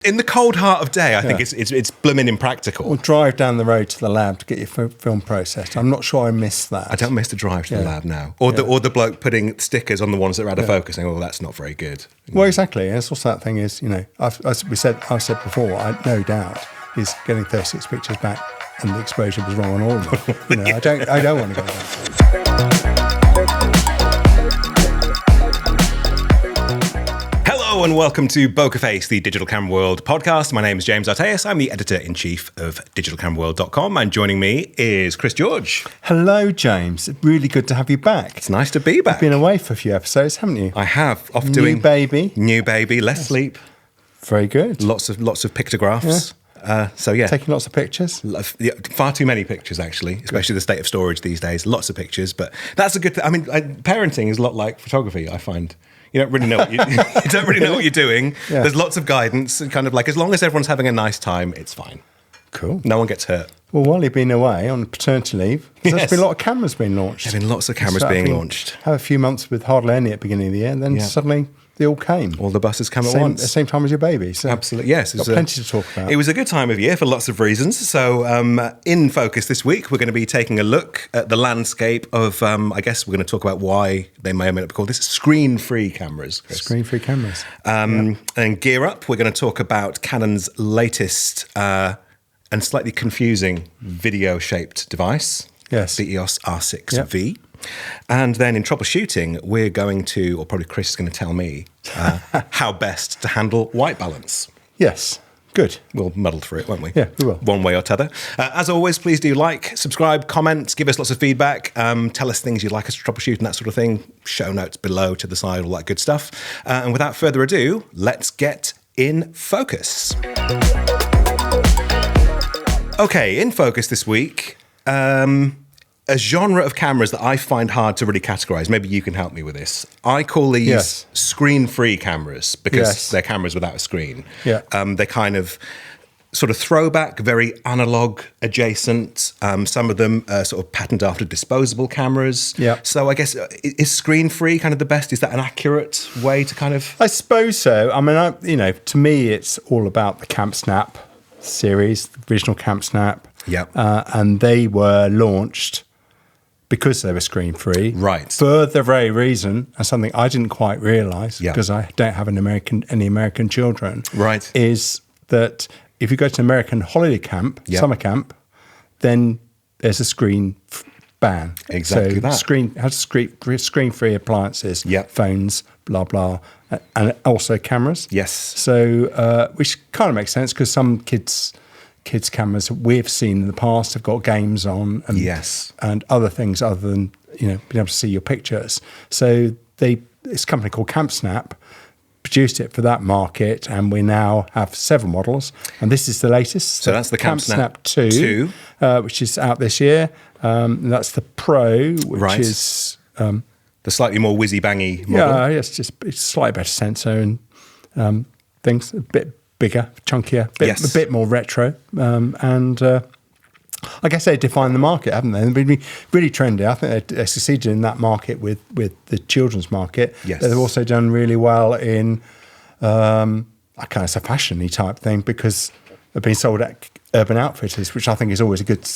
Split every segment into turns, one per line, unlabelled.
In the cold heart of day, I think it's blooming impractical.
Or drive down the road to the lab to get your film processed. I'm not sure I miss that.
I don't miss the drive to the lab now. Or the bloke putting stickers on the ones that are out of focus saying, oh, that's not very good.
Well, exactly. And it's also that thing is, I said before, I no doubt is getting 36 pictures back and the exposure was wrong on all of them. I don't want to go that.
Hello and welcome to Bokeh Face, the Digital Camera World podcast. My name is James Arteas. I'm the editor-in-chief of digitalcameraworld.com, and joining me is Chris George.
Hello, James. Really good to have you back.
It's nice to be back.
You've been away for a few episodes, haven't you?
I have.
New baby,
less sleep.
Very good.
Lots of pictographs. Yeah.
Taking lots of pictures?
Far too many pictures, actually, especially the state of storage these days. Lots of pictures, but that's a good thing. I mean, parenting is a lot like photography, I find. You don't really know what you don't really know what you're doing. Yeah. There's lots of guidance and kind of like as long as everyone's having a nice time, it's fine.
Cool.
No one gets hurt.
Well, while you've been away on paternity leave, there's been a lot of cameras being launched.
There's been lots of cameras being launched.
Have a few months with hardly any at the beginning of the year, and then suddenly they all came.
All the buses come at once.
At the same time as your baby. So
absolutely, yes.
Got plenty to talk about.
It was a good time of year for lots of reasons. So in focus this week, we're going to be taking a look at the landscape of, I guess we're going to talk about why they may or may not be called this, screen-free cameras, Chris.
Screen-free cameras.
And gear up, we're going to talk about Canon's latest and slightly confusing video-shaped device,
yes,
the EOS R6 V. And then in troubleshooting, we're going to, or probably Chris is going to tell me, how best to handle white balance.
Yes, good.
We'll muddle through it, won't we?
Yeah, we will.
One way or t'other. As always, please do like, subscribe, comment, give us lots of feedback, tell us things you'd like us to troubleshoot and that sort of thing. Show notes below to the side, all that good stuff. And without further ado, let's get in focus. Okay, in focus this week, a genre of cameras that I find hard to really categorize. Maybe you can help me with this. I call these screen-free cameras because they're cameras without a screen.
Yeah.
They're kind of sort of throwback, very analog adjacent. Some of them are sort of patterned after disposable cameras.
Yeah.
So I guess, is screen-free kind of the best? Is that an accurate way to kind of...
I suppose so. I mean, to me, it's all about the Camp Snap series, the original Camp Snap.
Yeah.
And they were launched because they were screen-free.
Right.
For the very reason, and something I didn't quite realise, because I don't have any American children,
right,
is that if you go to an American holiday camp, summer camp, then there's a screen ban.
Exactly that.
Screen-free appliances, phones, blah, blah, and also cameras.
Yes.
So, which kind of makes sense because some kids' cameras we've seen in the past have got games on and other things other than being able to see your pictures. So this company called Camp Snap produced it for that market, and we now have several models, and this is the latest.
So that's the Camp Snap 2.
Which is out this year. That's the Pro, which is
the slightly more whizzy-bangy model.
Yeah, it's a slightly better sensor and things a bit bigger, chunkier, a bit more retro, and I guess they defined the market, haven't they? They've been really trendy. I think they succeeded in that market with the children's market.
Yes.
They've also done really well in a kind of fashion-y type thing because they've been sold at Urban Outfitters, which I think is always a good.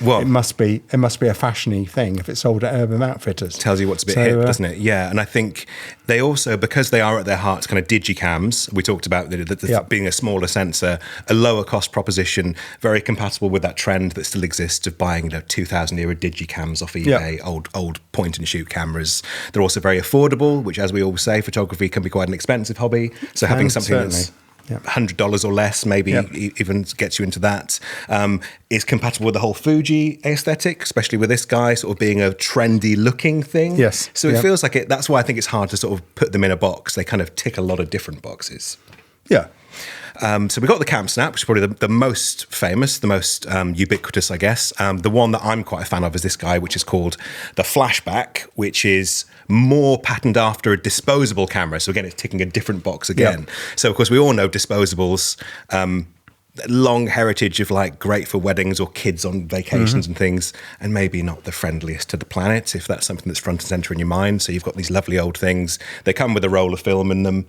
Well, it must be a fashion-y thing if it's sold at Urban Outfitters.
Tells you what's a bit hip, doesn't it? Yeah, and I think they also, because they are at their hearts kind of digicams, we talked about being a smaller sensor, a lower cost proposition, very compatible with that trend that still exists of buying 2000 era digicams off eBay, old point and shoot cameras. They're also very affordable, which, as we always say, photography can be quite an expensive hobby. So having something that's $100 or less, maybe even gets you into that. Is compatible with the whole Fuji aesthetic, especially with this guy sort of being a trendy looking thing.
Yes.
So it feels like it. That's why I think it's hard to sort of put them in a box. They kind of tick a lot of different boxes.
Yeah.
So we got the Camp Snap, which is probably the most famous, the most ubiquitous, I guess. The one that I'm quite a fan of is this guy, which is called the Flashback, which is more patterned after a disposable camera. So again, it's ticking a different box again. Yeah. So of course, we all know disposables, long heritage of like great for weddings or kids on vacations and things, and maybe not the friendliest to the planet if that's something that's front and center in your mind. So you've got these lovely old things. They come with a roll of film in them.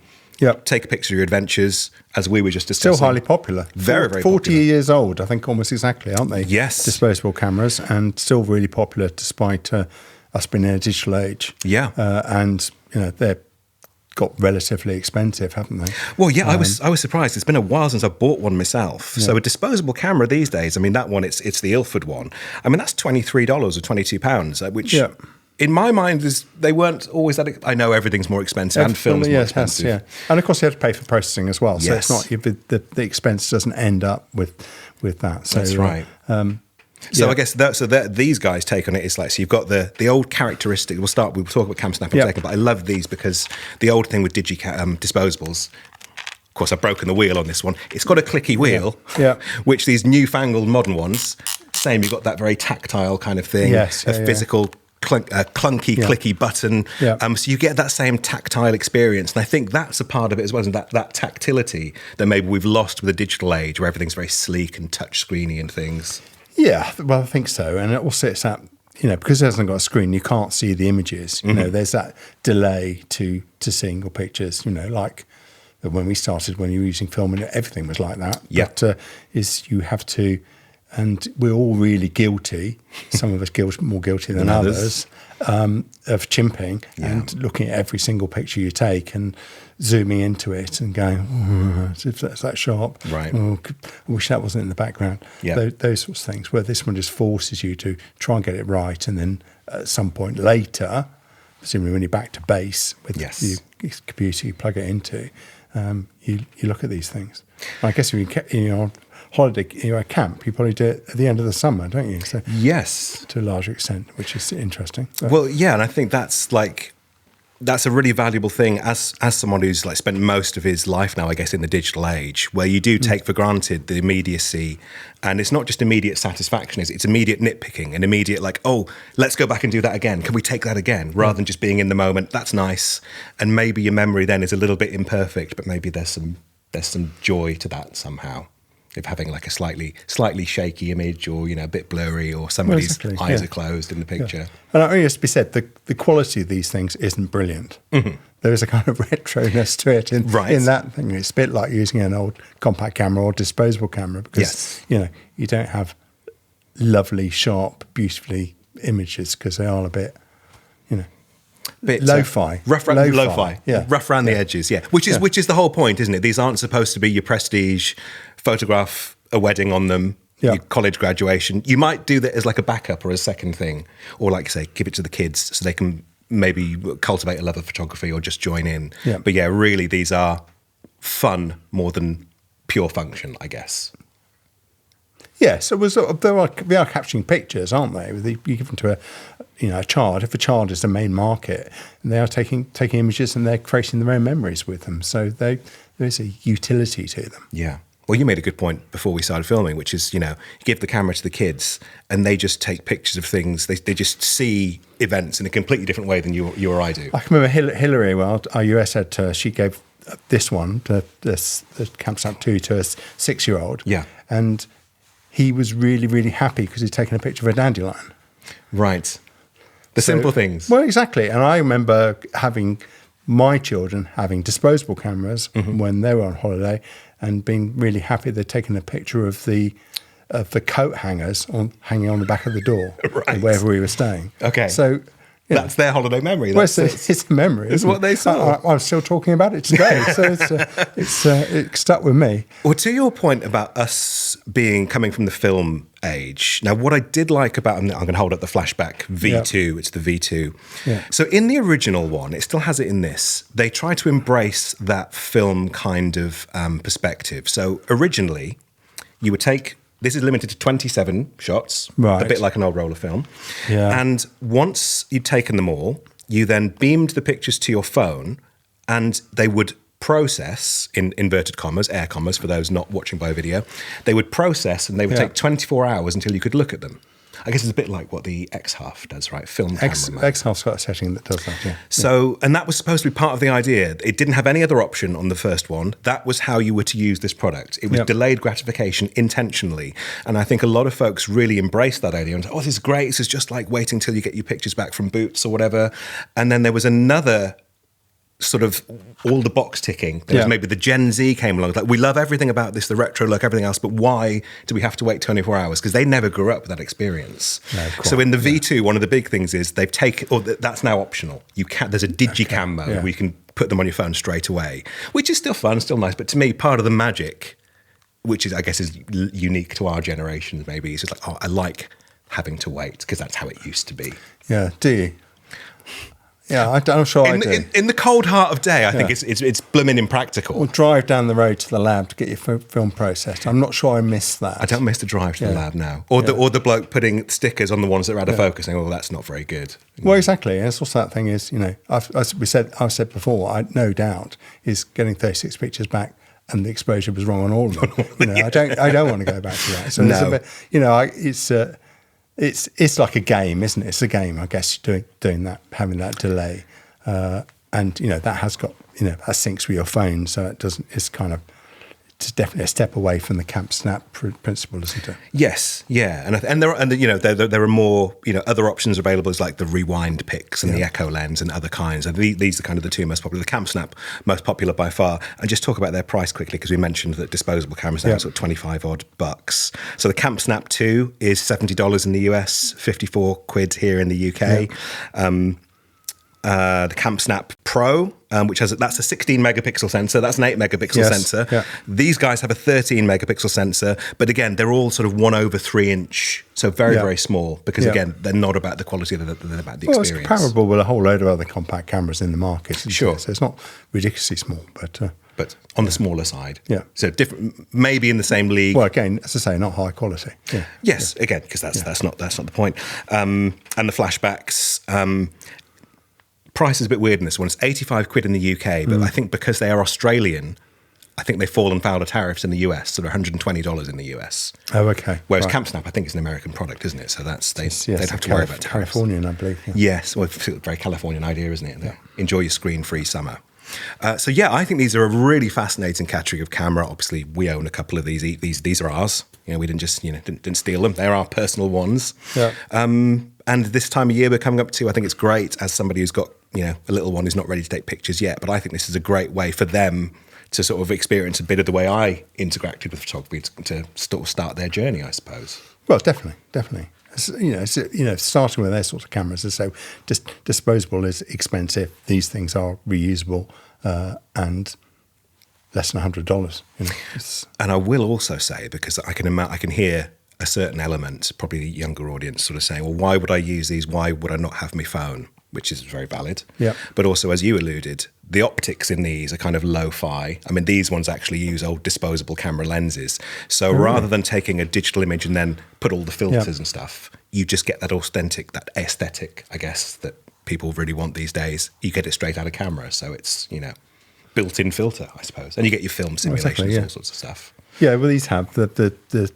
take a picture of your adventures, as we were just discussing.
Still highly popular.
Very, very
40
popular.
years old, I think, almost exactly, aren't they?
Yes.
Disposable cameras, and still really popular despite us being in a digital age.
Yeah.
And, they're got relatively expensive, haven't they?
Well, yeah, I was surprised. It's been a while since I bought one myself. Yeah. So a disposable camera these days, I mean, that one, it's the Ilford one. I mean, that's $23 or £22, which in my mind they weren't always that. I know everything's more expensive and film's more expensive.
Yeah. And of course you have to pay for processing as well. So it's not the expense doesn't end up with that. So
that's right. So I guess these guys' take on it is like, so you've got the old characteristic. We'll talk about cam snap in a second, but I love these because the old thing with disposables. Of course, I've broken the wheel on this one. It's got a clicky wheel, which these newfangled modern ones, same. You've got that very tactile kind of thing, physical. Clunky, clicky button. So you get that same tactile experience. And I think that's a part of it as well, isn't that tactility that maybe we've lost with the digital age where everything's very sleek and touch screeny and things.
Yeah, well, I think so. And it also it's that, because it hasn't got a screen, you can't see the images. There's that delay to seeing your pictures, like when we started, when you were using film, and everything was like that.
Yeah.
But you have to, and we're all really guilty, some of us more guilty than others, of chimping and looking at every single picture you take and zooming into it and going, if that's that sharp,
right?
I wish that wasn't in the background.
Yeah.
Those sorts of things, where this one just forces you to try and get it right, and then at some point later, presumably when you're back to base with your computer you plug it into, you look at these things. I guess if you're on holiday, you're at camp, you probably do it at the end of the summer, don't you? So
yes,
to a larger extent, which is interesting. So.
Well, yeah, and I think that's a really valuable thing as someone who's spent most of his life now, I guess, in the digital age, where you do take for granted the immediacy, and it's not just immediate satisfaction, it's immediate nitpicking and immediate let's go back and do that again. Can we take that again? Rather than just being in the moment. That's nice, and maybe your memory then is a little bit imperfect, but maybe there's some joy to that somehow. Of having a slightly shaky image, or a bit blurry, or somebody's eyes are closed in the picture.
And it has to be said, the quality of these things isn't brilliant. Mm-hmm. There is a kind of retroness to it in that thing. It's a bit like using an old compact camera or disposable camera, because you don't have lovely, sharp, beautifully images, because they are a bit lo-fi,
rough around the edges, which is the whole point, isn't it? These aren't supposed to be your prestige. Photograph a wedding on them, your college graduation. You might do that as a backup or a second thing, or say, give it to the kids so they can maybe cultivate a love of photography or just join in. Yeah. But really, these are fun more than pure function, I guess.
Yeah, so they are capturing pictures, aren't they? You give them to a child. If a child is the main market, and they are taking images and they're creating their own memories with them. So there is a utility to them. Yeah.
Well, you made a good point before we started filming, which is, you give the camera to the kids and they just take pictures of things. They just see events in a completely different way than you or I do.
I can remember Hillary, our US editor, she gave this one, the Cam Snap 2, to a 6-year-old.
Yeah.
And he was really, really happy because he'd taken a picture of a dandelion.
Right. The simple things.
Well, exactly. And I remember my children having disposable cameras when they were on holiday, and being really happy they'd taken a picture of the coat hangers hanging on the back of the door, wherever we were staying.
Okay.
So
that's their holiday memory.
It's a memory.
It's what they saw.
I'm still talking about it today, so it stuck with me.
Well, to your point about us coming from the film age. Now, what I did like about, I'm going to hold up the Flashback V2. It's the V2.
Yeah.
So in the original one, it still has it in this. They try to embrace that film kind of perspective. So originally, you would take. This is limited to 27 shots, a bit like an old roll of film.
Yeah.
And once you'd taken them all, you then beamed the pictures to your phone, and they would process, in inverted commas, air commas for those not watching by video, they would process and they would take 24 hours until you could look at them. I guess it's a bit like what the X-Half does, right? Film camera.
X-Half's got a setting that does that, yeah.
So, and that was supposed to be part of the idea. It didn't have any other option on the first one. That was how you were to use this product. It was delayed gratification intentionally. And I think a lot of folks really embraced that idea and said, this is great. This is just like waiting till you get your pictures back from Boots or whatever. And then there was another sort of all the box ticking. There was maybe the Gen Z came along. Like, we love everything about this, the retro look, everything else, but why do we have to wait 24 hours? Because they never grew up with that experience. No, so in the V2, one of the big things is they've taken, or that's now optional. There's a digicam mode where you can put them on your phone straight away, which is still fun, still nice. But to me, part of the magic, which is, I guess, is unique to our generation, maybe, is just like, oh, I like having to wait because that's how it used to be.
Yeah, do you? Yeah, I'm sure I do.
In the cold heart of day, I think it's blooming impractical.
Or drive down the road to the lab to get your film processed. I'm not sure I miss that.
I don't miss the drive to the lab now. Or the bloke putting stickers on the ones that are out of focus saying, well, that's not very good.
Well, exactly. And it's also that thing is, I've said before, I no doubt is getting 36 pictures back and the exposure was wrong on all of them. I don't want to go back to that. So there's a bit, it's like a game, isn't it? It's a game, I guess, doing that, having that delay, and that has got that syncs with your phone, so it doesn't. It's kind of definitely a step away from the camp snap principle, isn't it?
Yes, yeah, and there are more other options available, as like the rewind pics and the echo lens and other kinds. And these are kind of the two most popular. The camp snap most popular by far. And just talk about their price quickly, because we mentioned that disposable cameras now are sort of $25 odd. So the camp snap 2 is $70 in the US, 54 quid here in the UK. Yeah. The Camp Snap Pro, that's a 16 megapixel sensor. That's an 8 megapixel sensor. Yeah. These guys have a 13 megapixel sensor, but again, they're all sort of 1/3 inch, so very, very small. Because again, they're not about the quality; they're about the experience.
It's comparable with a whole load of other compact cameras in the market. Sure, so it's not ridiculously small,
but on the smaller side.
Yeah.
So different, maybe in the same league.
Well, again, as I say, not high quality. Yeah.
Yes, again, because that's not the point. And the flashbacks. Price is a bit weird in this one. It's 85 quid in the UK, but I think because they are Australian, I think they've fallen foul of tariffs in the US, so they're $120 in the US.
Oh, okay.
Whereas Camp Snap, I think, is an American product, isn't it? So they'd have to worry about tariffs.
Californian, I believe. Yeah.
Yes, well, it's a very Californian idea, isn't it? Enjoy your screen-free summer. I think these are a really fascinating category of camera. Obviously, we own a couple of these. These are ours. We didn't just didn't steal them. They're our personal ones. Yeah. And this time of year we're coming up to, I think it's great as somebody who's got a little one who's not ready to take pictures yet. But I think this is a great way for them to sort of experience a bit of the way I interacted with photography to sort of start their journey, I suppose.
Well, definitely. Starting with their sorts of cameras, so disposable is expensive. These things are reusable and less than $100.
And I will also say, because I can hear a certain element, probably the younger audience, sort of saying, well, why would I use these? Why would I not have my phone? Which is very valid. Yeah. But also, as you alluded, the optics in these are kind of lo-fi. I mean, these ones actually use old disposable camera lenses. So rather than taking a digital image and then put all the filters and stuff, you just get that authentic, that aesthetic, I guess, that people really want these days. You get it straight out of camera. So it's, built-in filter, I suppose. And you get your film simulations, all sorts of stuff. Yeah,
well, these have the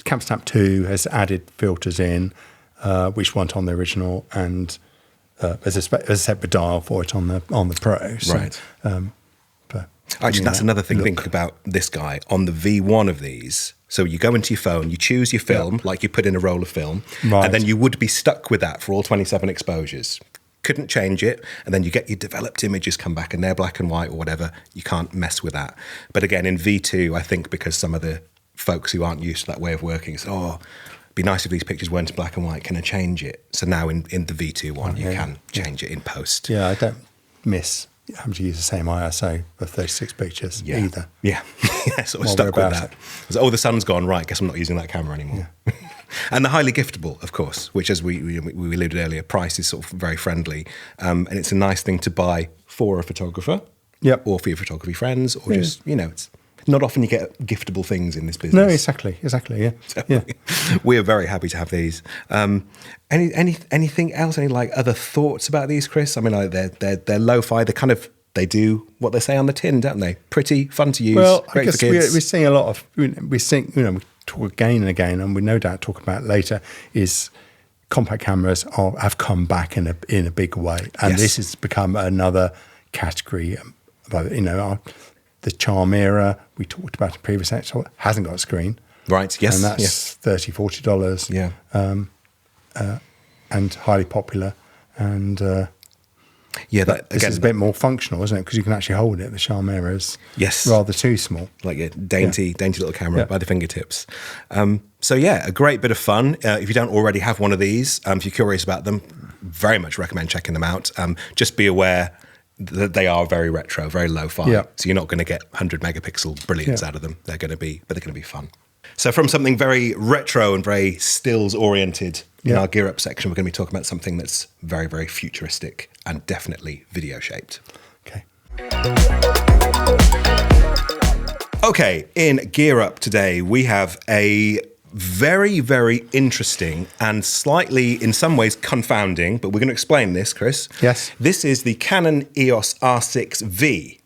Camp Snap 2 has added filters in, which weren't on the original, and there's a separate dial for it on the Pro. So,
right. Actually, that's another thing. Think about this guy on the V1 of these. So you go into your phone, you choose your film, like you put in a roll of film, and then you would be stuck with that for all 27 exposures. Couldn't change it, and then you get your developed images come back, and they're black and white or whatever. You can't mess with that. But again, in V2, I think because some of the folks who aren't used to that way of working say, it'd be nice if these pictures weren't in black and white, can I change it? So now in the V2 one, you can change it in post.
Yeah, I don't miss having to use the same ISO for 36 pictures either.
Yeah, sort of stuck with that. The sun's gone, right, guess I'm not using that camera anymore. Yeah. And the highly giftable, of course, which, as we alluded earlier, price is sort of very friendly. And it's a nice thing to buy for a photographer or for your photography friends, or just, it's not often you get giftable things in this business.
No, exactly, yeah.
So we are very happy to have these. Anything else? Any other thoughts about these, Chris? I mean, they're lo-fi. They do what they say on the tin, don't they? Pretty, fun to use.
Well,
great
I guess
for kids.
we're seeing a lot of. We talk again and again, and we no doubt talk about it later. Is compact cameras have come back in a big way, and this has become another category. The Charm era, we talked about in previous episode, hasn't got a screen.
Right, yes.
And that's $30, $40.
Yeah.
And highly popular. And
Yeah,
this is a bit more functional, isn't it? Because you can actually hold it. The Charmera is rather too small.
Like a dainty little camera by the fingertips. So yeah, a great bit of fun. If you don't already have one of these, if you're curious about them, very much recommend checking them out. Just be aware that they are very retro, very lo-fi.
Yeah.
So you're not going to get 100 megapixel brilliance out of them. They're going to be fun. So from something very retro and very stills oriented in our gear up section, we're going to be talking about something that's very, very futuristic and definitely video shaped.
Okay.
Okay, in Gear Up today, we have a very, very interesting and slightly, in some ways, confounding, but we're going to explain this, Chris.
Yes.
This is the Canon EOS R6 V.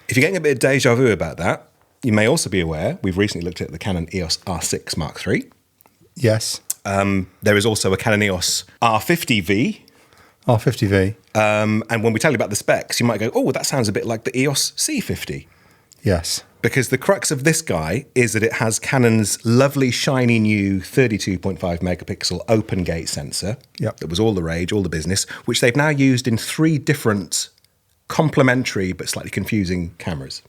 If you're getting a bit of deja vu about that, you may also be aware, we've recently looked at the Canon EOS R6 Mark III.
Yes.
There is also a Canon EOS R50 V.
R50 V.
And when we tell you about the specs, you might go, oh, that sounds a bit like the EOS C50.
Yes.
Because the crux of this guy is that it has Canon's lovely, shiny new 32.5 megapixel open gate sensor.
Yep.
That was all the rage, all the business, which they've now used in 3 different complementary but slightly confusing cameras.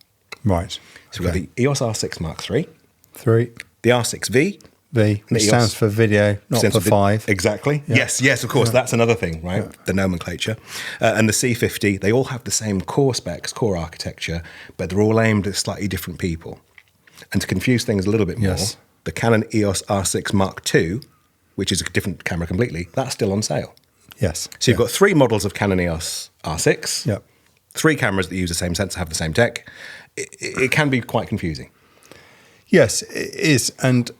Right.
So we've got the EOS R6 Mark III.
3.
The R6 V.
V, which stands for video, not for 5.
Exactly. Yeah. Yes, of course. Yeah. That's another thing, right? Yeah. The nomenclature. And the C50, they all have the same core specs, core architecture, but they're all aimed at slightly different people. And to confuse things a little bit more, the Canon EOS R6 Mark II, which is a different camera completely, that's still on sale.
Yes.
So you've got 3 models of Canon EOS R6,
Yep.
3 cameras that use the same sensor, have the same tech. It can be quite confusing.
Yes, it is. And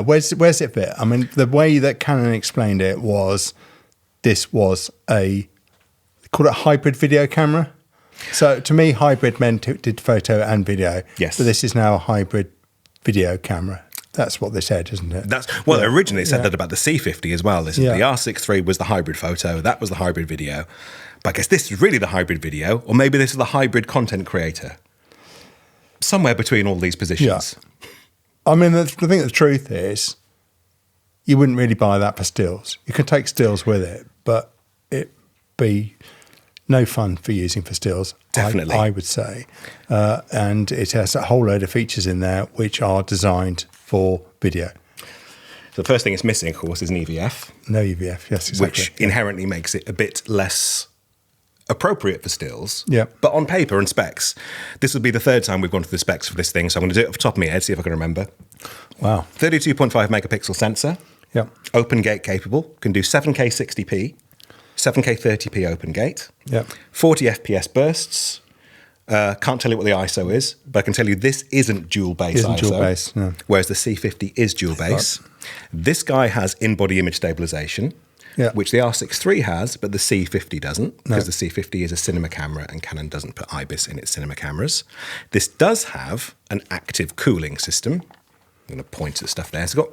where's it fit? I mean, the way that Canon explained it was this was they call it a hybrid video camera. So to me, hybrid meant it did photo and video.
Yes.
But this is now a hybrid video camera. That's what they said, isn't it?
They originally said that about the C50 as well. The R6 III was the hybrid photo, that was the hybrid video. But I guess this is really the hybrid video, or maybe this is the hybrid content creator. Somewhere between all these positions.
Yeah. I mean, I think the truth is you wouldn't really buy that for stills. You can take stills with it, but it'd be no fun for using for stills.
Definitely.
I would say. And it has a whole load of features in there which are designed for video.
So the first thing it's missing, of course, is an EVF.
No EVF, yes, exactly.
Which inherently makes it a bit less appropriate for stills.
Yeah.
But on paper and specs, this will be the 3rd time we've gone to the specs for this thing, so I'm going to do it off the top of my head, see if I can remember.
Wow.
32.5 megapixel sensor.
Yeah.
Open gate capable. Can do 7K 60p, 7K 30p open gate.
Yeah. 40
FPS bursts. Can't tell you what the ISO is, but I can tell you this isn't dual base ISO.
Dual base, no.
Whereas the C50 is dual base. Right. This guy has in-body image stabilization. Yeah. Which the R6 III has, but the C50 doesn't, because the C50 is a cinema camera and Canon doesn't put IBIS in its cinema cameras. This does have an active cooling system. I'm going to point at stuff there. It's got,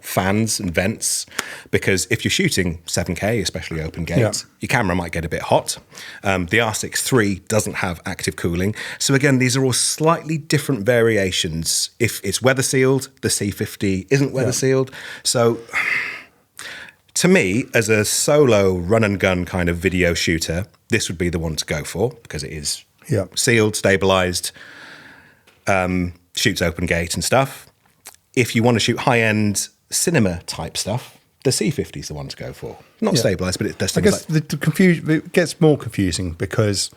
fans and vents, because if you're shooting 7K, especially open gate, your camera might get a bit hot. The R6 III doesn't have active cooling. So again, these are all slightly different variations. If it's weather sealed, the C50 isn't weather sealed. So to me, as a solo run and gun kind of video shooter, this would be the one to go for, because it is sealed, stabilized, shoots open gate and stuff. If you want to shoot high-end cinema type stuff, the C50 is the one to go for. Not stabilized, but it does things
I guess it gets more confusing because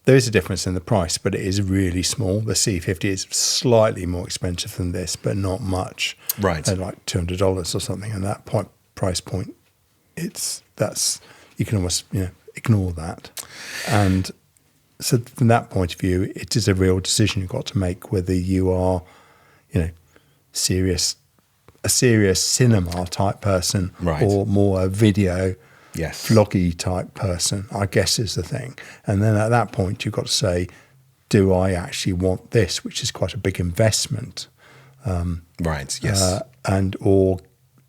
there is a difference in the price, but it is really small. The C50 is slightly more expensive than this, but not much.
Right.
They're like $200 or something, and that price point, you can almost ignore that. And so from that point of view, it is a real decision you've got to make whether you are, a serious cinema type person,
right,
or more a video vloggy type person, I guess is the thing. And then at that point, you've got to say, do I actually want this, which is quite a big investment?
Right, yes.
Or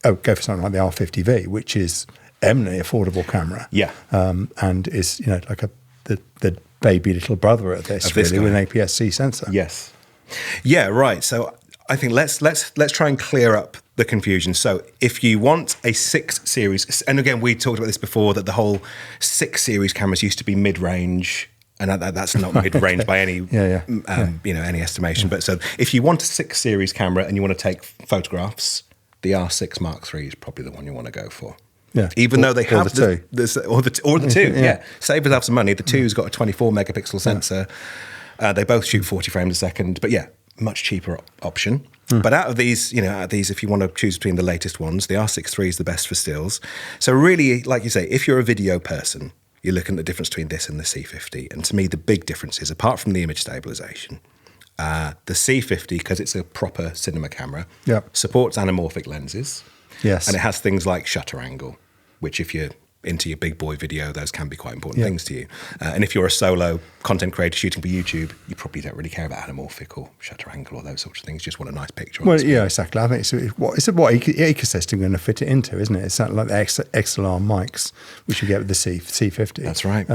go for something like the R50 V, which is eminently affordable camera.
Yeah.
And is, like the baby little brother of this really, with an APS-C sensor.
Yes. Yeah, right. So I think let's try and clear up the confusion. So if you want a 6 series, and again, we talked about this before, that the whole 6 series cameras used to be mid-range, and that's not mid-range by any any estimation. But so if you want a 6 series camera and you want to take photographs, the R6 Mark III is probably the one you want to go for.
Yeah,
even though they have
the
two. Yeah, save yourself some money. The 2's got a 24 megapixel sensor. They both shoot 40 frames a second, but yeah, much cheaper option. But out of these, if you want to choose between the latest ones, the R6 III is the best for stills. So really, like you say, if you're a video person, you're looking at the difference between this and the C50. And to me, the big difference is, apart from the image stabilization, the C50, because it's a proper cinema camera, supports anamorphic lenses.
Yes.
And it has things like shutter angle, which if you're into your big boy video, those can be quite important things to you. And if you're a solo content creator shooting for YouTube, you probably don't really care about anamorphic or shutter angle or those sorts of things. You just want a nice picture.
Well, yeah, exactly. I think it's what ecosystem going to fit it into, isn't it? It's like the XLR mics, which you get with the C50.
That's right.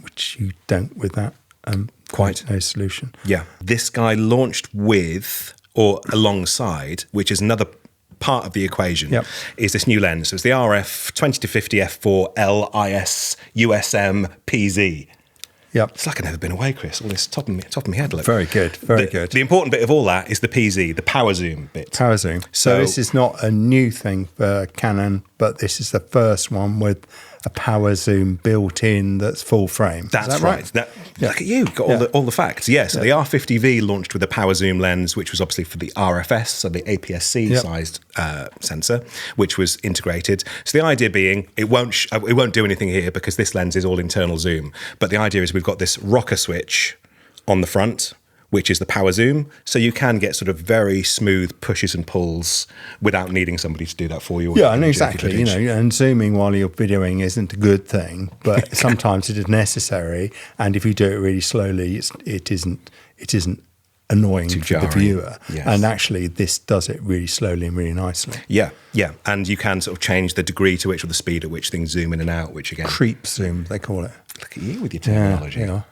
Which you don't with that.
Quite
no solution.
Yeah. This guy launched with, or alongside, which is another part of the equation, is this new lens. So it's the RF 20-50 f4 LIS USM PZ.
Yep.
It's like I've never been away, Chris. All this top of my head. Look.
Very good. Very good.
The important bit of all that is the PZ, the power zoom bit.
Power zoom. So this is not a new thing for Canon, but this is the first one with a power zoom built in that's full frame.
That's right. Look at you, got all the facts. Yeah, so the R50 V launched with a power zoom lens, which was obviously for the RFS, so the APS-C sized sensor, which was integrated. So the idea being, it won't do anything here because this lens is all internal zoom. But the idea is we've got this rocker switch on the front, which is the power zoom. So you can get sort of very smooth pushes and pulls without neading somebody to do that for you.
Yeah, I know exactly. And zooming while you're videoing isn't a good thing, but sometimes it is necessary. And if you do it really slowly, it isn't annoying for the viewer. Yes. And actually, this does it really slowly and really nicely.
Yeah, yeah. And you can sort of change the degree to which, or the speed at which things zoom in and out, which again...
Creep zoom, they call it.
Look at you with your technology.
Yeah.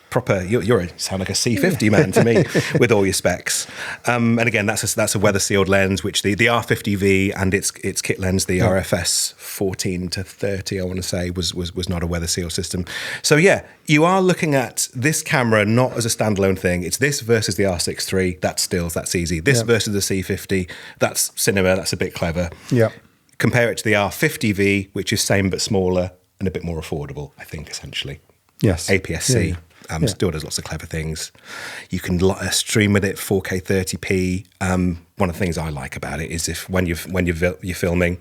Proper, you sound like a C50 man to me with all your specs. And again, that's a weather sealed lens, which the R50 V and its kit lens, the RFS 14-30, I want to say, was not a weather seal system. So yeah, you are looking at this camera not as a standalone thing. It's this versus the R6 III. That's stills, that's easy. This versus the C50, that's cinema. That's a bit clever.
Yeah.
Compare it to the R50 V, which is same but smaller and a bit more affordable, I think, essentially.
Yes.
APS-C. Still does lots of clever things. You can stream with it 4K 30p. One of the things I like about it is when you're filming,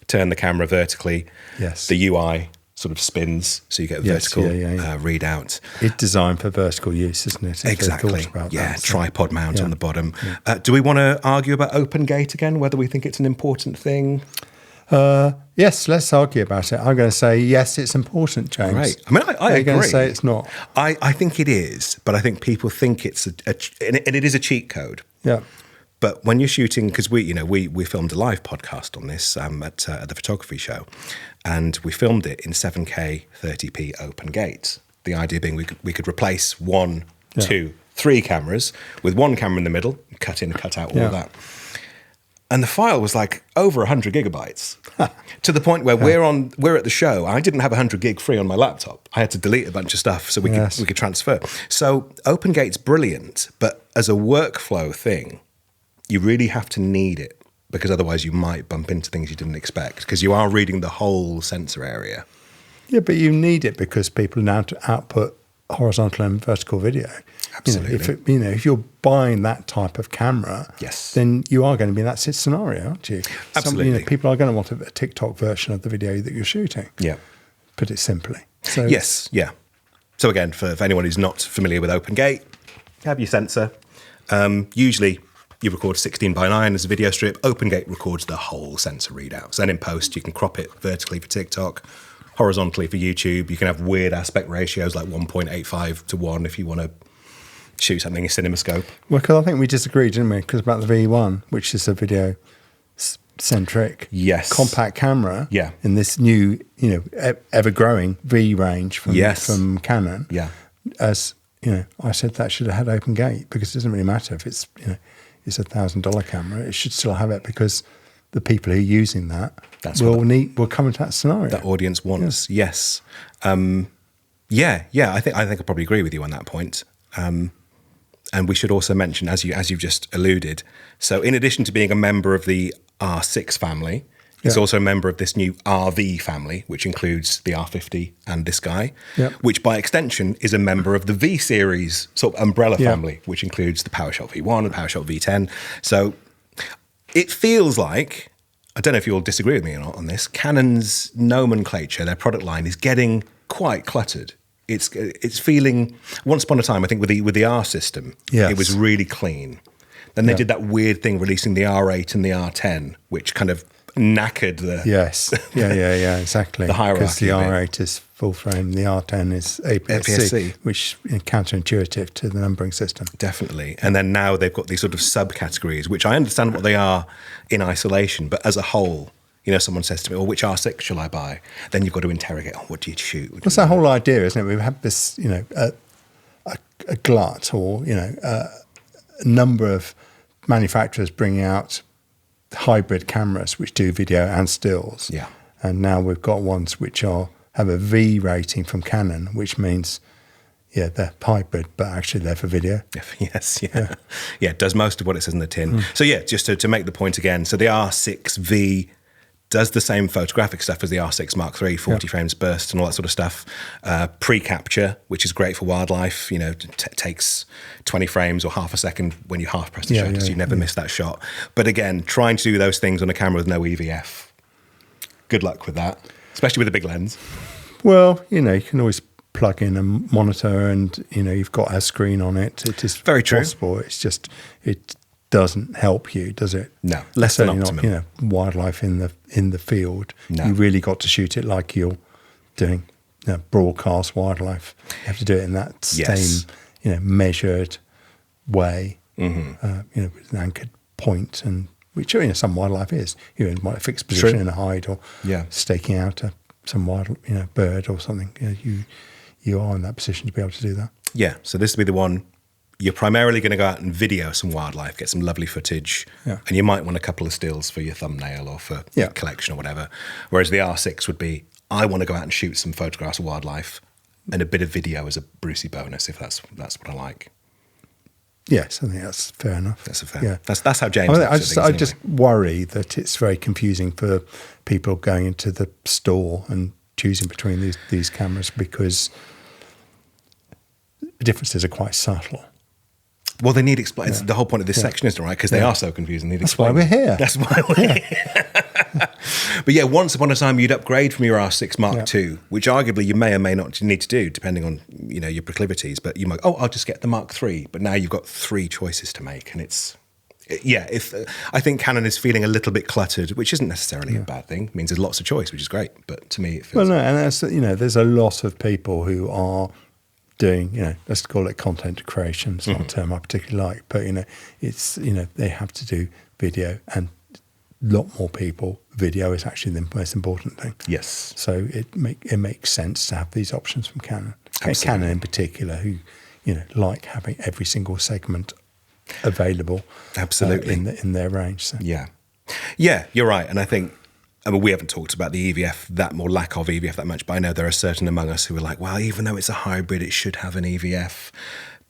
turn the camera vertically.
Yes.
The UI sort of spins, so you get a vertical readout.
It's designed for vertical use, isn't it?
Exactly. Tripod mount on the bottom. Yeah. Do we want to argue about open gate again? Whether we think it's an important thing?
Yes, let's argue about it. I'm going to say yes, it's important, James.
Right. I mean, I agree.
Going to say it's not.
I think it is, but I think people think it's and it is a cheat code.
Yeah.
But when you're shooting, because we filmed a live podcast on this at the photography show, and we filmed it in 7K 30p open gate. The idea being we could replace 1, 2, 3 cameras with one camera in the middle, cut in, cut out, all of that. And the file was like over 100 gigabytes to the point where we're at the show. I didn't have 100 gig free on my laptop. I had to delete a bunch of stuff so we could transfer. So OpenGate's brilliant, but as a workflow thing, you really have to need it because otherwise you might bump into things you didn't expect because you are reading the whole sensor area.
Yeah, but you need it because people now output horizontal and vertical video.
Absolutely.
If you're buying that type of camera, then you are going to be in that scenario, aren't you?
Absolutely.
People are going to want a TikTok version of the video that you're shooting.
Yeah.
Put it simply. So
yes, yeah. So again, for anyone who's not familiar with OpenGate, you have your sensor. Usually you record 16:9 as a video strip. OpenGate records the whole sensor readouts. Then in post, you can crop it vertically for TikTok, horizontally for YouTube. You can have weird aspect ratios like 1.85:1 if you want to shoot something in CinemaScope.
Well, because I think we disagreed, didn't we? Because about the V1, which is a video-centric compact camera in this new, ever-growing V range from Canon.
Yeah.
As, I said that should have had open gate because it doesn't really matter if it's, it's $1,000 camera, it should still have it because the people who are using that will come into that scenario.
That audience wants, yes. I think I probably agree with you on that point. And we should also mention, as you've just alluded, so in addition to being a member of the R6 family, it's also a member of this new RV family, which includes the R50 and this guy, which by extension is a member of the V series sort of umbrella family, which includes the PowerShot V1 and PowerShot V10. So it feels like, I don't know if you'll disagree with me or not on this, Canon's nomenclature, their product line, is getting quite cluttered. It's feeling, once upon a time, I think with the R system, it was really clean. Then they did that weird thing releasing the R8 and the R10, which kind of knackered the
exactly.
The hierarchy.
Because the R8 is full frame, the R10 is APS-C, which is counterintuitive to the numbering system.
Definitely. And then now they've got these sort of subcategories, which I understand what they are in isolation, but as a whole, you know, someone says to me, "Oh, which R6 shall I buy?" Then you've got to interrogate, "Oh, what do you shoot?"
What's that whole idea, isn't it? We've had this, you know, a glut, or you know, a number of manufacturers bringing out hybrid cameras which do video and stills.
Yeah.
And now we've got ones which have a V rating from Canon, which means, they're hybrid, but actually they're for video.
Yes, yeah. It does most of what it says in the tin. So just to make the point again, so the R6 V does the same photographic stuff as the R6 Mark III, 40 frames burst and all that sort of stuff. Pre-capture, which is great for wildlife, you know, takes 20 frames or half a second when you half press the shutter, so you never miss that shot. But again, trying to do those things on a camera with no EVF, good luck with that, especially with a big lens.
Well, you know, you can always plug in a monitor and, you know, you've got a screen on it. It is
very true.
Possible. It's just, it doesn't help you, does it?
No, less than optimum.
Not, you know, wildlife in the field.
No.
You really got to shoot it like you're doing broadcast wildlife. You have to do it in that same, you know, measured way. You know, with an anchored point, and which, you know, some wildlife is. You're in a fixed position in a hide, or staking out some wild, you know, bird or something. You know, you are in that position to be able to do that. Yeah.
So this will be the one. You're primarily going to go out and video some wildlife, get some lovely footage, and you might want a couple of stills for your thumbnail or for your collection or whatever. Whereas the R6 would be, I want to go out and shoot some photographs of wildlife and a bit of video as a Brucey bonus, if that's what I like.
Yes, I think that's fair enough.
That's a fair. Yeah. That's how James.
I just worry that it's very confusing for people going into the store and choosing between these cameras, because the differences are quite subtle.
Well, they need explain. The whole point of this section is, right, because they are so confusing.
That's why we're here.
That's why we're here. But once upon a time, you'd upgrade from your R6 Mark II, which arguably you may or may not need to do, depending on, you know, your proclivities. But you might, I'll just get the Mark III. But now you've got 3 choices to make, and it's, I think Canon is feeling a little bit cluttered, which isn't necessarily a bad thing. It means there's lots of choice, which is great. But to me, it feels...
Well, no, and that's, you know, there's a lot of people who are doing, you know, let's call it content creation. It's not a term I particularly like, but, you know, it's, you know, they have to do video, and a lot more people, video is actually the most important thing.
Yes.
So it makes sense to have these options from Canon.
Absolutely.
Canon in particular, who, you know, like having every single segment available.
Absolutely.
In their range. So.
Yeah, you're right. And I think, I mean, we haven't talked about the EVF or lack of EVF that much, but I know there are certain among us who are like, well, even though it's a hybrid, it should have an EVF.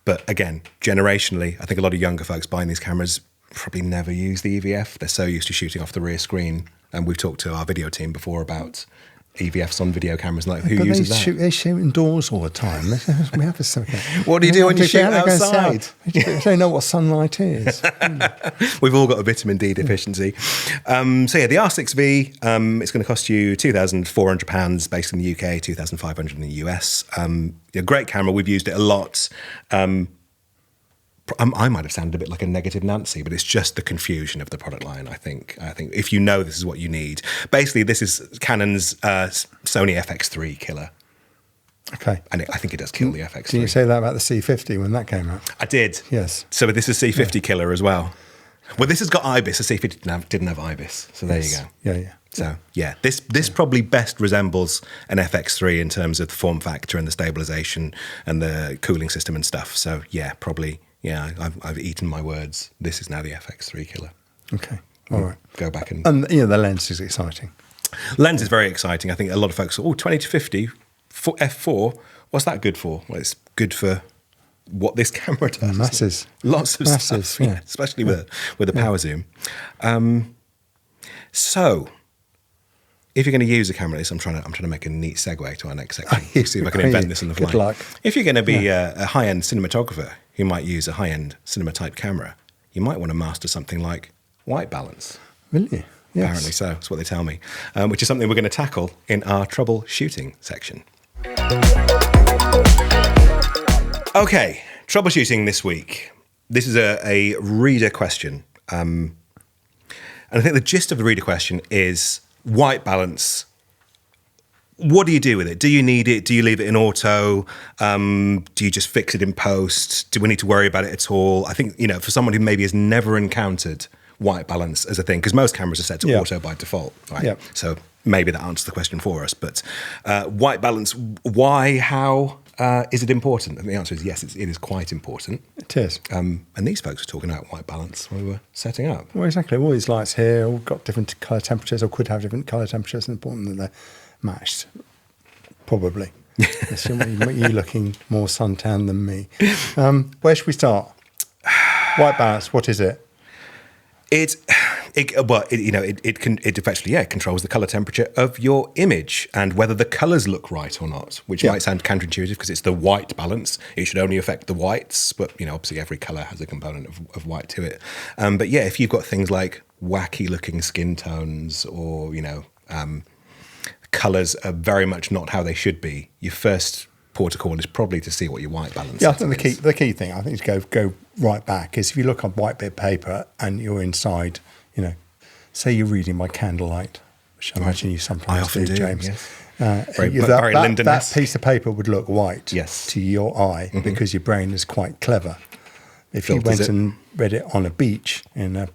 But again, generationally, I think a lot of younger folks buying these cameras probably never use the EVF. They're so used to shooting off the rear screen. And we've talked to our video team before about EVFs on video cameras, like who uses that?
They shoot indoors all the time. We have a
What do you do when you shoot outside?
They don't know what sunlight is.
We've all got a vitamin D deficiency. The R6 V, it's going to cost you £2,400 based in the UK, $2,500 in the US. A great camera. We've used it a lot. I might have sounded a bit like a negative Nancy, but it's just the confusion of the product line, I think. I think if you know this is what you need. Basically, this is Canon's Sony FX3 killer.
Okay.
And I think it does kill the FX3.
Did you say that about the C50 when that came out?
I did.
Yes.
So this is C50 killer as well. Well, this has got IBIS. The C50 didn't have IBIS. So there you go.
Yeah.
So, this probably best resembles an FX3 in terms of the form factor and the stabilization and the cooling system and stuff. So, probably... Yeah, I've eaten my words. This is now the FX3 killer.
Okay, all right.
Go back and
you know, the lens is exciting.
Lens is very exciting. I think a lot of folks, 20 to 50 for f4. What's that good for? Well, it's good for what this camera does.
Masses.
Lots of stuff,
yeah.
Especially with the power zoom. So, if you're going to use a camera like this, I'm trying to make a neat segue to our next section. See if I can invent this on the fly.
Good luck.
If you're going to be a high-end cinematographer who might use a high-end cinema-type camera, you might want to master something like white balance.
Really? Yes.
Apparently so. That's what they tell me. Which is something we're going to tackle in our troubleshooting section. Okay, troubleshooting this week. This is a reader question. And I think the gist of the reader question is white balance. What do you do with it? Do you need it? Do you leave it in auto? Do you just fix it in post? Do we need to worry about it at all? I think, for someone who maybe has never encountered white balance as a thing, because most cameras are set to auto by default, right?
Yeah.
So maybe that answers the question for us. But white balance, why, how is it important? And the answer is yes, it is quite important.
It is.
And these folks were talking about white balance when we were setting up.
Well, exactly. All these lights here all got different colour temperatures, or could have different colour temperatures. It's important that they're matched. Probably. You're looking more suntan than me. Where should we start? White balance, what is it?
It effectively controls the color temperature of your image and whether the colors look right or not, which might sound counterintuitive because it's the white balance. It should only affect the whites, but obviously every color has a component of white to it. But yeah, if you've got things like wacky looking skin tones or colors are very much not how they should be, your first port of call is probably to see what your white balance is.
Yeah, I think the key thing I think is go right back is if you look on white bit paper and you're inside, say you're reading by candlelight, which I imagine you sometimes do, James.
Yes.
That piece of paper would look white to your eye because your brain is quite clever. If you went and read it on a beach on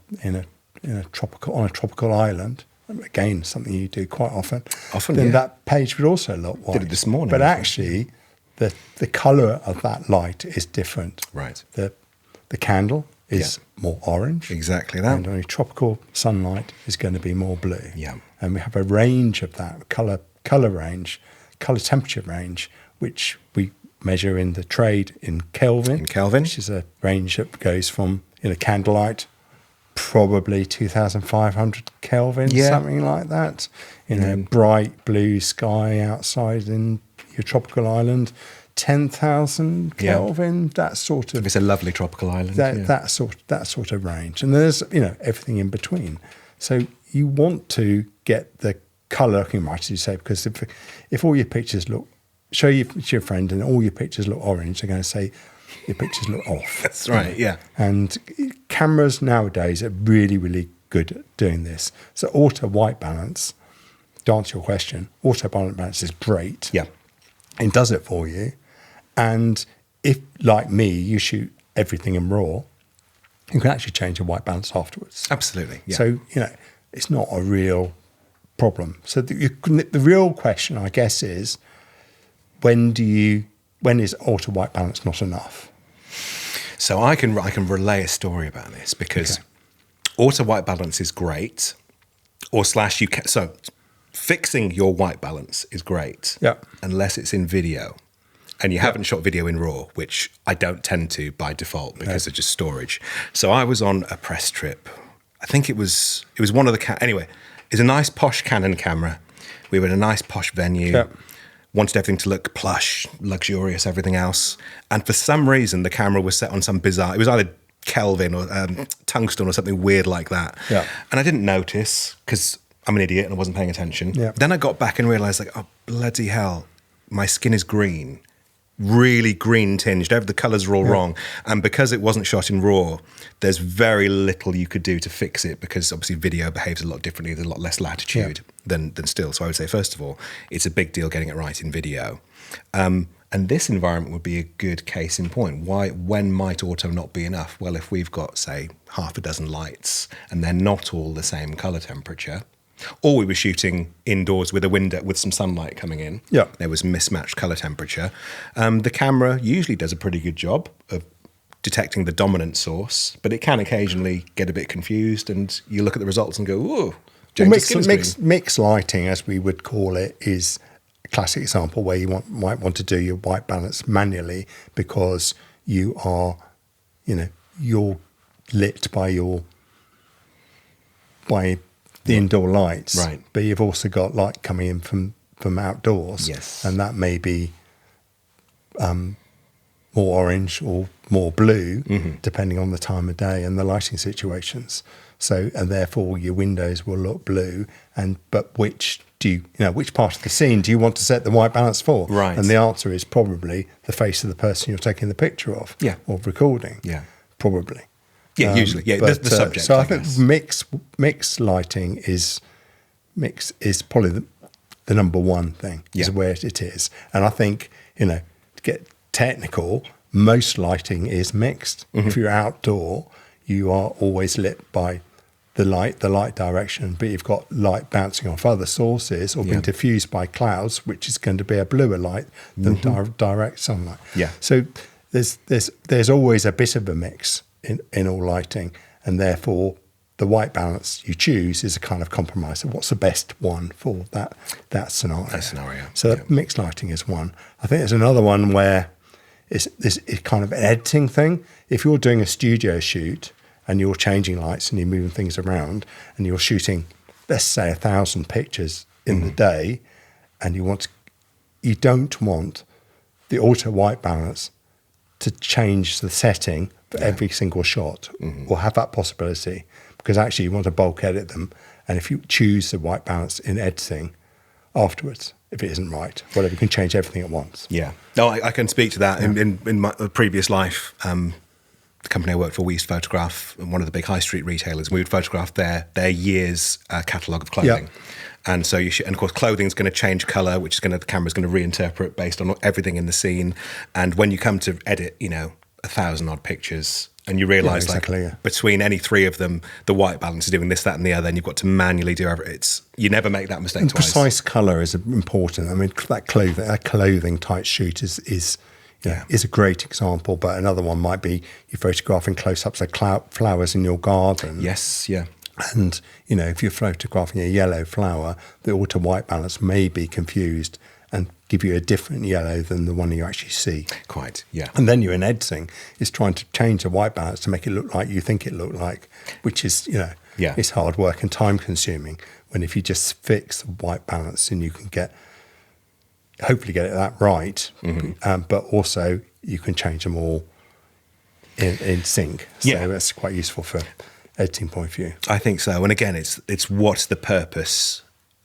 a tropical island, again something you do quite often, then that page would also look white.
Did it this morning.
But actually, the colour of that light is different.
Right.
The candle is more orange.
Exactly that.
And only tropical sunlight is going to be more blue.
Yeah.
And we have a range of that colour temperature range, which we measure in the trade in Kelvin. Which is a range that goes from candlelight, probably 2,500 Kelvin, something like that. Bright blue sky outside in your tropical island, 10,000 Kelvin. That sort of.
If it's a lovely tropical island.
That sort of range, and there's everything in between. So you want to get the colour looking right, as you say, because if all your pictures show you to your friend and all your pictures look orange, they're going to say your pictures look off.
That's right. Yeah.
And cameras nowadays are really, really good at doing this. So auto white balance, to answer your question, auto white balance is great.
Yeah.
It does it for you. And if, like me, you shoot everything in RAW, you can actually change the white balance afterwards.
Absolutely. Yeah.
So, it's not a real problem. So the real question, I guess, is when is auto white balance not enough?
So I can relay a story about this because auto white balance is great, so fixing your white balance is great, unless it's in video, and you haven't shot video in RAW, which I don't tend to by default because of just storage. So I was on a press trip. I think it was one of the anyway. It's a nice posh Canon camera. We were in a nice posh venue. Yep. Wanted everything to look plush, luxurious, everything else. And for some reason, the camera was set on some bizarre. It was either Kelvin or tungsten or something weird like that. Yeah. And I didn't notice because I'm an idiot and I wasn't paying attention. Yeah. Then I got back and realised, oh, bloody hell, my skin is green. Really green tinged. The colours are all wrong. And because it wasn't shot in RAW, there's very little you could do to fix it because obviously video behaves a lot differently. There's a lot less latitude than still. So I would say, first of all, it's a big deal getting it right in video. And this environment would be a good case in point. When might auto not be enough? Well, if we've got, say, half a dozen lights and they're not all the same colour temperature, or we were shooting indoors with a window with some sunlight coming in. There was mismatched colour temperature. The camera usually does a pretty good job of detecting the dominant source, but it can occasionally get a bit confused, and you look at the results and go, "Ooh."
Well, mixed lighting, as we would call it, is a classic example where you might want to do your white balance manually because you are, you're lit by the indoor lights,
right?
But you've also got light coming in from outdoors,
yes,
and that may be more orange or more blue, depending on the time of day and the lighting situations. So, and therefore your windows will look blue. But which which part of the scene do you want to set the white balance for?
Right.
And the answer is probably the face of the person you're taking the picture of, or recording.
Yeah,
probably.
Yeah, usually. Yeah,
but,
the subject.
So I think mixed lighting is probably the number one thing. Is where it is, and I think to get technical, most lighting is mixed. If you're outdoor, you are always lit by the light direction, but you've got light bouncing off other sources or being diffused by clouds, which is going to be a bluer light than direct sunlight.
Yeah.
So there's always a bit of a mix in all lighting, and therefore the white balance you choose is a kind of compromise. So what's the best one for that scenario? So mixed lighting is one. I think there's another one where it's kind of an editing thing. If you're doing a studio shoot and you're changing lights and you're moving things around and you're shooting, let's say 1,000 pictures in the day, and you don't want the auto white balance to change the setting for every single shot or have that possibility, because actually you want to bulk edit them. And if you choose the white balance in editing afterwards, if it isn't right, whatever, you can change everything at once.
Yeah. No, I can speak to that. In my previous life, the company I worked for, we used to photograph one of the big high street retailers. We would photograph their year's catalogue of clothing. And so and of course, clothing's going to change colour, which is the camera's going to reinterpret based on everything in the scene. And when you come to edit, 1,000 odd pictures, and you realise between any three of them, the white balance is doing this, that, and the other, and you've got to manually do everything. You never make that mistake twice.
Precise colour is important. I mean, that clothing type shoot is a great example, but another one might be you're photographing close-ups of flowers in your garden.
Yes, yeah.
And, if you're photographing a yellow flower, the auto white balance may be confused and give you a different yellow than the one you actually see.
Quite, yeah.
And then you're in editing, is trying to change the white balance to make it look like you think it looked like, which is, it's hard work and time consuming. When if you just fix the white balance and you can hopefully get it that right, but also you can change them all in sync. So that's quite useful for editing point of view.
I think so. And again, it's what's the purpose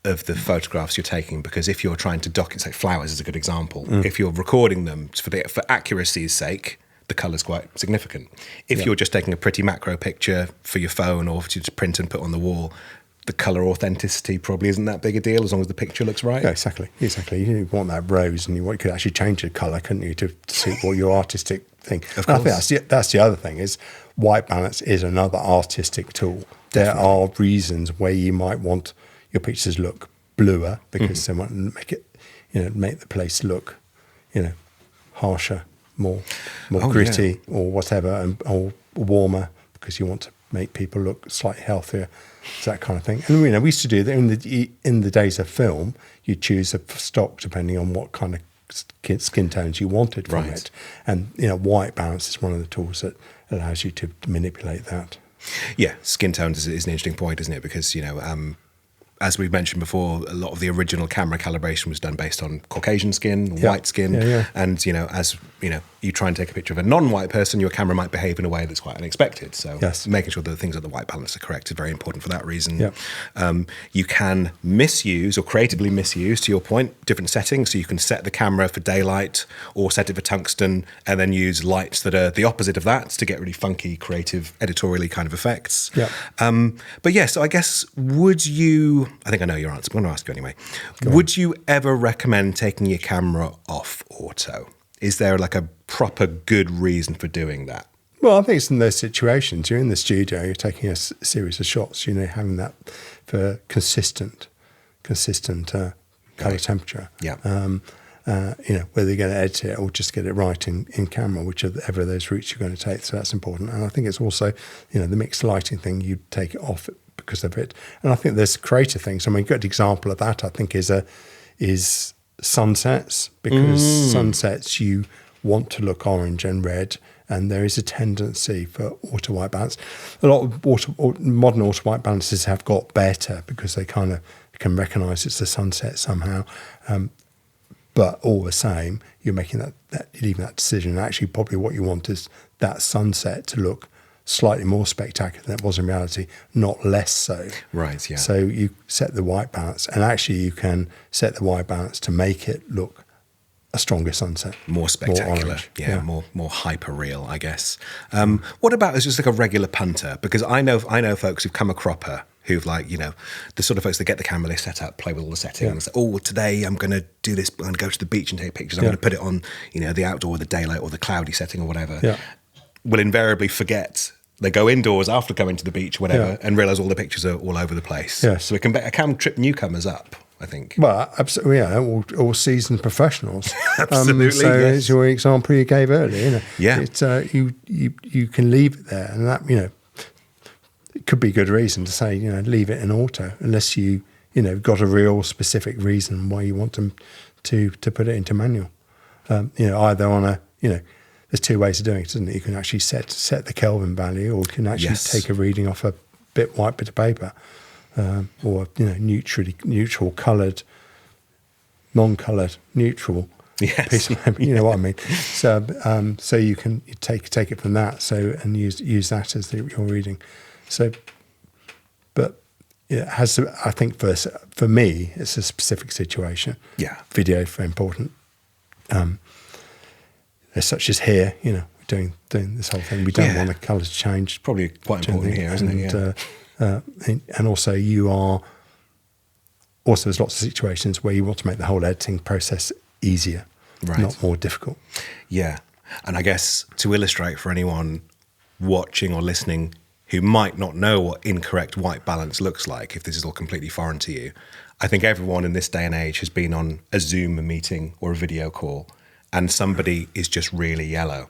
of the photographs you're taking, because if you're trying to document, say flowers is a good example, if you're recording them for accuracy's sake, the colour's quite significant. If you're just taking a pretty macro picture for your phone or to print and put on the wall, the colour authenticity probably isn't that big a deal as long as the picture looks right.
Yeah, exactly. You want that rose, and you could actually change the colour, couldn't you, to suit what your artistic thing. Of course. I think that's the other thing, is white balance is another artistic tool. Definitely. There are reasons where you might want your pictures look bluer because they want to make it, make the place look, harsher, more gritty or whatever, or warmer because you want to make people look slightly healthier. That kind of thing. And we used to do that in the days of film. You choose a stock depending on what kind of skin tones you wanted from it. And white balance is one of the tools that allows you to manipulate that.
Yeah, skin tones is an interesting point, isn't it? Because as we've mentioned before, a lot of the original camera calibration was done based on Caucasian skin, white skin, and as you try and take a picture of a non-white person, your camera might behave in a way that's quite unexpected. So making sure that the things at the white balance are correct is very important for that reason. You can misuse or creatively misuse, to your point, different settings. So you can set the camera for daylight or set it for tungsten, and then use lights that are the opposite of that to get really funky, creative, editorially kind of effects. But so I guess, I think I know your answer, but I'm going to ask you anyway. Would you ever recommend taking your camera off auto? Is there like a proper good reason for doing that?
Well, I think it's in those situations. You're in the studio, you're taking a series of shots, having that for consistent colour temperature. whether you're going to edit it or just get it right in camera, whichever of those routes you're going to take. So that's important. And I think it's also, the mixed lighting thing, you take it off because of it. And I think there's creative things. I mean, a good example of that, I think, is sunsets, because sunsets, you want to look orange and red, and there is a tendency for auto white balance. A lot of modern auto white balances have got better because they kind of can recognise it's a sunset somehow. But all the same, you're making leaving that decision. And actually, probably what you want is that sunset to look slightly more spectacular than it was in reality, not less so.
Right, yeah.
So you set the white balance, and actually you can set the white balance to make it look a stronger sunset.
More spectacular. More hyper real, I guess. What about as just like a regular punter? Because I know folks who've come a cropper who've the sort of folks that get the camera, they set up, play with all the settings. Oh, today I'm going to do this. I'm going to go to the beach and take pictures. I'm going to put it on, the outdoor, the daylight, or the cloudy setting, or whatever. Yeah. Will invariably forget. They go indoors after coming to the beach, or whatever, and realise all the pictures are all over the place.
Yes.
So it can trip newcomers up, I think.
Well, absolutely, all seasoned professionals.
Absolutely.
So it's your example you gave earlier.
Yeah.
It's you can leave it there, and that it could be a good reason to say leave it in auto, unless you got a real specific reason why you want them to put it into manual. Either on a there's two ways of doing it, isn't it? You can actually set the Kelvin value, or you can actually take a reading off a white bit of paper, or neutral coloured, non-coloured, neutral piece of paper. You know what I mean? So you can take it from that, and use that as your reading. So, but it has. I think for me, it's a specific situation.
Yeah,
video is very important. Such as here, doing this whole thing. We don't want the colour to change.
Probably quite important here, isn't it? Yeah.
And also there's lots of situations where you want to make the whole editing process easier, not more difficult.
Yeah. And I guess to illustrate for anyone watching or listening who might not know what incorrect white balance looks like, if this is all completely foreign to you, I think everyone in this day and age has been on a Zoom meeting or a video call, and somebody is just really yellow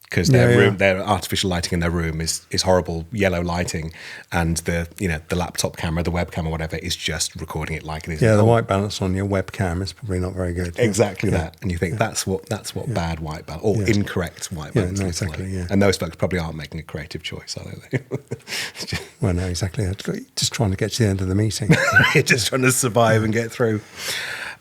because their artificial lighting in their room is horrible yellow lighting, and the laptop camera, the webcam or whatever is just recording it like it is.
Yeah, the white balance on your webcam is probably not very good.
Exactly that, and you think that's what bad white balance or incorrect white balance looks like. Yeah. And those folks probably aren't making a creative choice, are they?
Well, no, exactly. Just trying to get to the end of the meeting.
Just trying to survive and get through.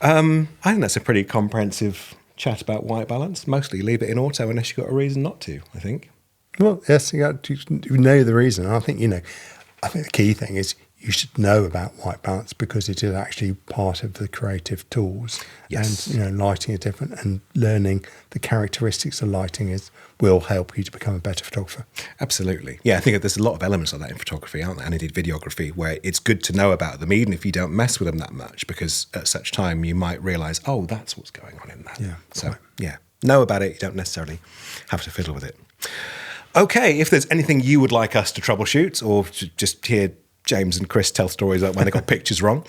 I think that's a pretty comprehensive chat about white balance. Mostly leave it in auto unless you've got a reason not to, I think.
Well, yes, you know the reason. I think the key thing is you should know about white balance, because it is actually part of the creative tools.
Yes.
And lighting is different, and learning the characteristics of lighting will help you to become a better photographer.
Absolutely. Yeah, I think there's a lot of elements like that in photography, aren't there? And indeed videography, where it's good to know about them, even if you don't mess with them that much, because at such time you might realise, oh, that's what's going on in that.
Yeah.
So, know about it. You don't necessarily have to fiddle with it. Okay, if there's anything you would like us to troubleshoot, or just hear James and Chris tell stories about when they got pictures wrong,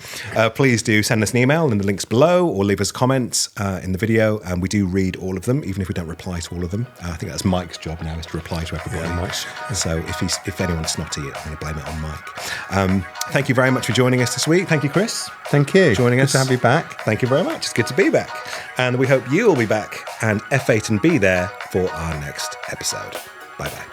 please do send us an email in the links below, or leave us comments in the video, and we do read all of them, even if we don't reply to all of them. I think that's Mike's job now, is to reply to everybody.
Yeah, Mike's.
So if anyone's snotty, I'm going to blame it on Mike. Thank you very much for joining us this week. Thank you, Chris.
Thank you.
Joining us.
Good to have you back.
Thank you very much. It's good to be back. And we hope you will be back and F8 and be there for our next episode. Bye-bye.